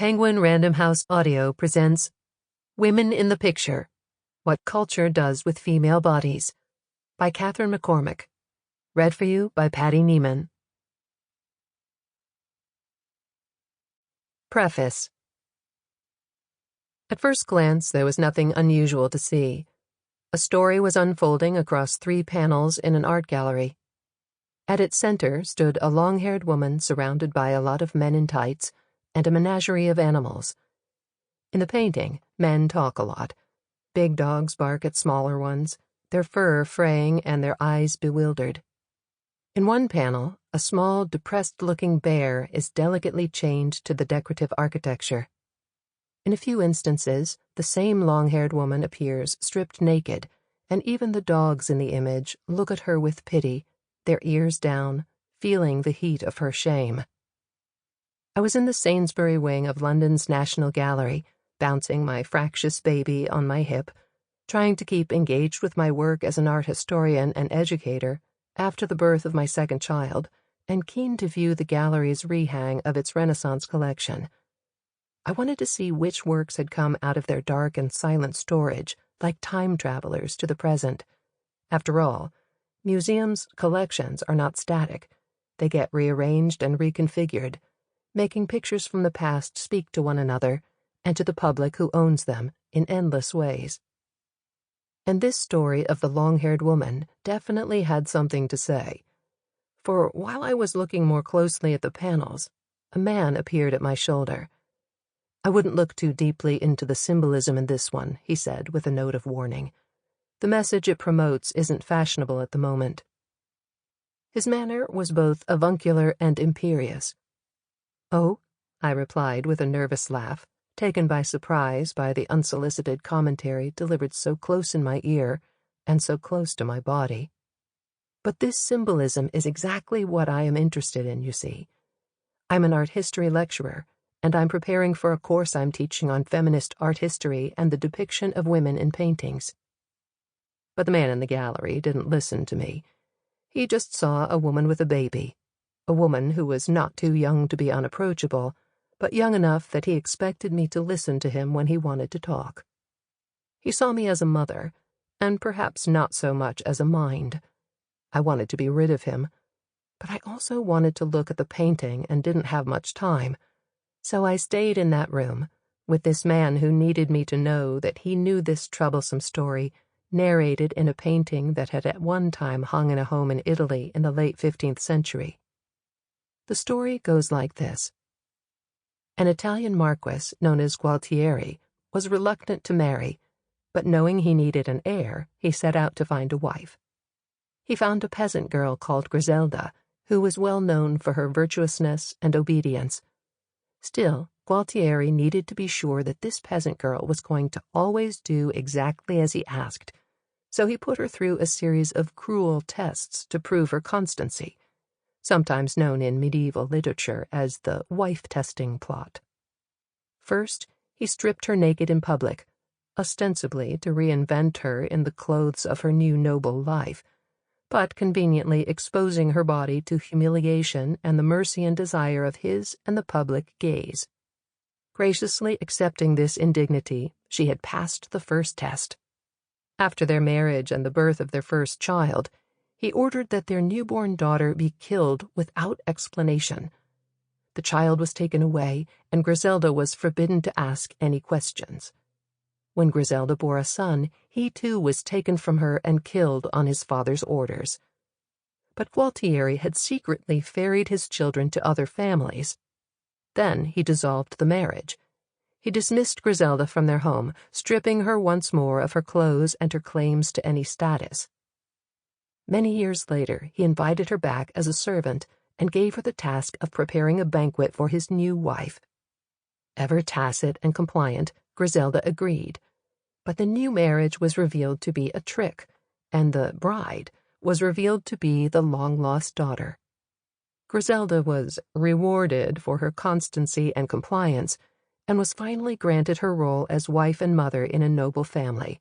Penguin Random House Audio presents Women in the Picture, What Culture Does with Female Bodies by Catherine McCormack. Read for you by Patty Nieman. Preface. At first glance, there was nothing unusual to see. A story was unfolding across 3 panels in an art gallery. At its center stood a long-haired woman surrounded by a lot of men in tights and a menagerie of animals. In the painting, men talk a lot. Big dogs bark at smaller ones, their fur fraying and their eyes bewildered. In one panel, a small, depressed-looking bear is delicately chained to the decorative architecture. In a few instances, the same long-haired woman appears stripped naked, and even the dogs in the image look at her with pity, their ears down, feeling the heat of her shame. I was in the Sainsbury wing of London's National Gallery, bouncing my fractious baby on my hip, trying to keep engaged with my work as an art historian and educator after the birth of my second child, and keen to view the gallery's rehang of its Renaissance collection. I wanted to see which works had come out of their dark and silent storage, like time travelers to the present. After all, museums' collections are not static. They get rearranged and reconfigured, making pictures from the past speak to one another and to the public who owns them in endless ways. And this story of the long-haired woman definitely had something to say. For while I was looking more closely at the panels, a man appeared at my shoulder. "I wouldn't look too deeply into the symbolism in this one," he said with a note of warning. "The message it promotes isn't fashionable at the moment." His manner was both avuncular and imperious. "Oh?" I replied with a nervous laugh, taken by surprise by the unsolicited commentary delivered so close in my ear and so close to my body. "But this symbolism is exactly what I am interested in, you see. I'm an art history lecturer, and I'm preparing for a course I'm teaching on feminist art history and the depiction of women in paintings." But the man in the gallery didn't listen to me. He just saw a woman with a baby, a woman who was not too young to be unapproachable, but young enough that he expected me to listen to him when he wanted to talk. He saw me as a mother, and perhaps not so much as a mind. I wanted to be rid of him, but I also wanted to look at the painting and didn't have much time. So I stayed in that room, with this man who needed me to know that he knew this troublesome story, narrated in a painting that had at one time hung in a home in Italy in the late 15th century. The story goes like this. An Italian marquis known as Gualtieri was reluctant to marry, but knowing he needed an heir, he set out to find a wife. He found a peasant girl called Griselda, who was well known for her virtuousness and obedience. Still, Gualtieri needed to be sure that this peasant girl was going to always do exactly as he asked, so he put her through a series of cruel tests to prove her constancy, sometimes known in medieval literature as the wife-testing plot. First, he stripped her naked in public, ostensibly to reinvent her in the clothes of her new noble life, but conveniently exposing her body to humiliation and the mercy and desire of his and the public gaze. Graciously accepting this indignity, she had passed the first test. After their marriage and the birth of their first child, he ordered that their newborn daughter be killed without explanation. The child was taken away, and Griselda was forbidden to ask any questions. When Griselda bore a son, he too was taken from her and killed on his father's orders. But Gualtieri had secretly ferried his children to other families. Then he dissolved the marriage. He dismissed Griselda from their home, stripping her once more of her clothes and her claims to any status. Many years later, he invited her back as a servant and gave her the task of preparing a banquet for his new wife. Ever tacit and compliant, Griselda agreed. But the new marriage was revealed to be a trick, and the bride was revealed to be the long-lost daughter. Griselda was rewarded for her constancy and compliance, and was finally granted her role as wife and mother in a noble family.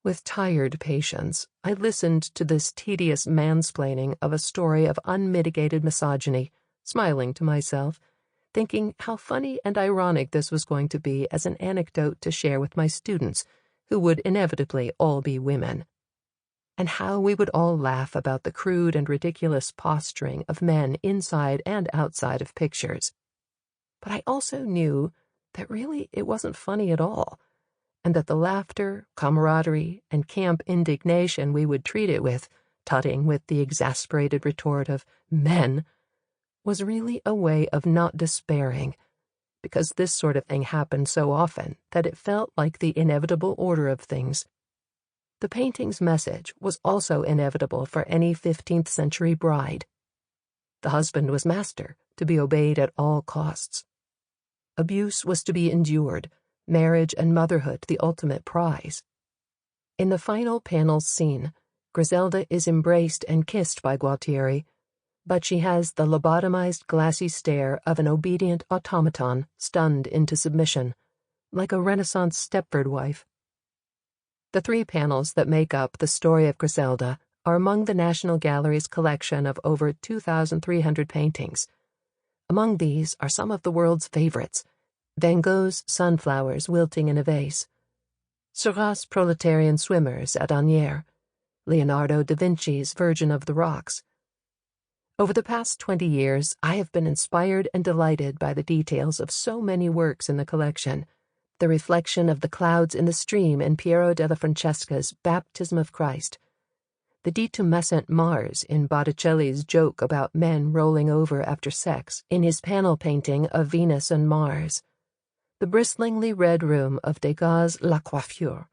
With tired patience, I listened to this tedious mansplaining of a story of unmitigated misogyny, smiling to myself, thinking how funny and ironic this was going to be as an anecdote to share with my students, who would inevitably all be women, and how we would all laugh about the crude and ridiculous posturing of men inside and outside of pictures. But I also knew that really it wasn't funny at all, and that the laughter, camaraderie, and camp indignation we would treat it with, tutting with the exasperated retort of men, was really a way of not despairing, because this sort of thing happened so often that it felt like the inevitable order of things. The painting's message was also inevitable for any 15th century bride. The husband was master, to be obeyed at all costs. Abuse was to be endured, marriage and motherhood the ultimate prize. In the final panel's scene, Griselda is embraced and kissed by Gualtieri, but she has the lobotomized glassy stare of an obedient automaton stunned into submission, like a Renaissance Stepford wife. The 3 panels that make up the story of Griselda are among the National Gallery's collection of over 2,300 paintings. Among these are some of the world's favorites: Van Gogh's sunflowers wilting in a vase, Seurat's proletarian swimmers at Asnières, Leonardo da Vinci's Virgin of the Rocks. Over the past 20 years, I have been inspired and delighted by the details of so many works in the collection: the reflection of the clouds in the stream in Piero della Francesca's Baptism of Christ, the detumescent Mars in Botticelli's joke about men rolling over after sex in his panel painting of Venus and Mars, the bristlingly red room of Degas' La Coiffure,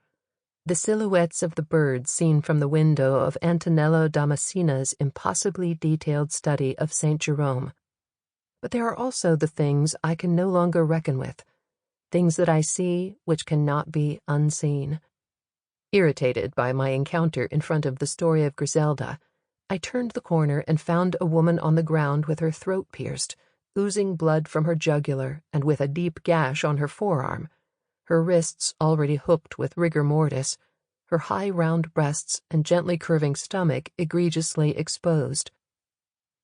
the silhouettes of the birds seen from the window of Antonello da Messina's impossibly detailed study of St. Jerome. But there are also the things I can no longer reckon with, things that I see which cannot be unseen. Irritated by my encounter in front of the story of Griselda, I turned the corner and found a woman on the ground with her throat pierced, oozing blood from her jugular and with a deep gash on her forearm, her wrists already hooked with rigor mortis, her high round breasts and gently curving stomach egregiously exposed.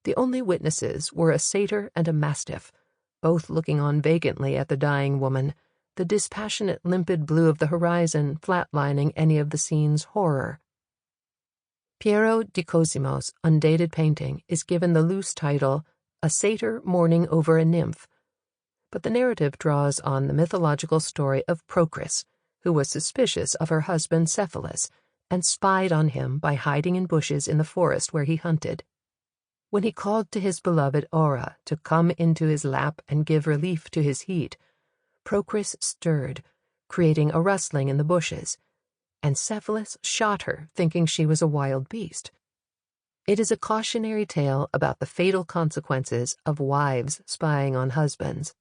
The only witnesses were a satyr and a mastiff, both looking on vacantly at the dying woman, the dispassionate limpid blue of the horizon flatlining any of the scene's horror. Piero di Cosimo's undated painting is given the loose title, A Satyr Mourning Over a Nymph, but the narrative draws on the mythological story of Procris, who was suspicious of her husband Cephalus and spied on him by hiding in bushes in the forest where he hunted. When he called to his beloved Aura to come into his lap and give relief to his heat, Procris stirred, creating a rustling in the bushes, and Cephalus shot her, thinking she was a wild beast. It is a cautionary tale about the fatal consequences of wives spying on husbands.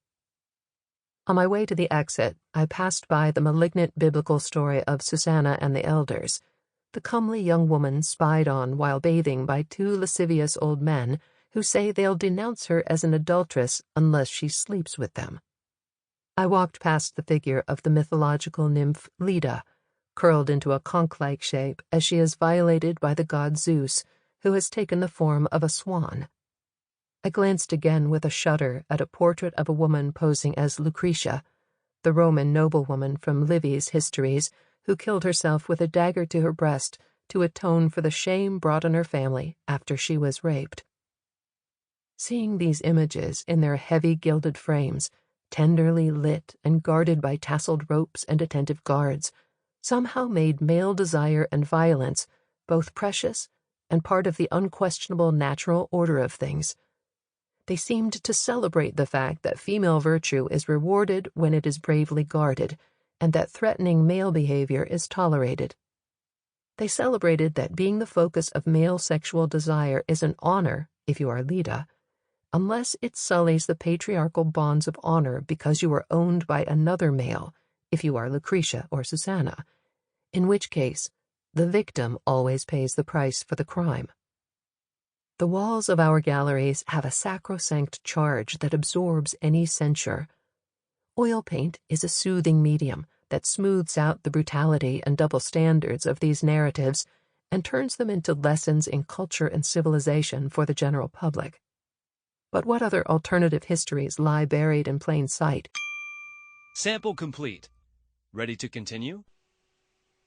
On my way to the exit, I passed by the malignant biblical story of Susanna and the elders, the comely young woman spied on while bathing by 2 lascivious old men who say they'll denounce her as an adulteress unless she sleeps with them. I walked past the figure of the mythological nymph Leda, curled into a conch-like shape as she is violated by the god Zeus, who has taken the form of a swan. I glanced again with a shudder at a portrait of a woman posing as Lucretia, the Roman noblewoman from Livy's histories, who killed herself with a dagger to her breast to atone for the shame brought on her family after she was raped. Seeing these images in their heavy gilded frames, tenderly lit and guarded by tasseled ropes and attentive guards, somehow made male desire and violence both precious and part of the unquestionable natural order of things. They seemed to celebrate the fact that female virtue is rewarded when it is bravely guarded, and that threatening male behavior is tolerated. They celebrated that being the focus of male sexual desire is an honor if you are Leda, unless it sullies the patriarchal bonds of honor because you are owned by another male if you are Lucretia or Susanna, in which case the victim always pays the price for the crime. The walls of our galleries have a sacrosanct charge that absorbs any censure. Oil paint is a soothing medium that smooths out the brutality and double standards of these narratives and turns them into lessons in culture and civilization for the general public. But what other alternative histories lie buried in plain sight? Sample complete. Ready to continue?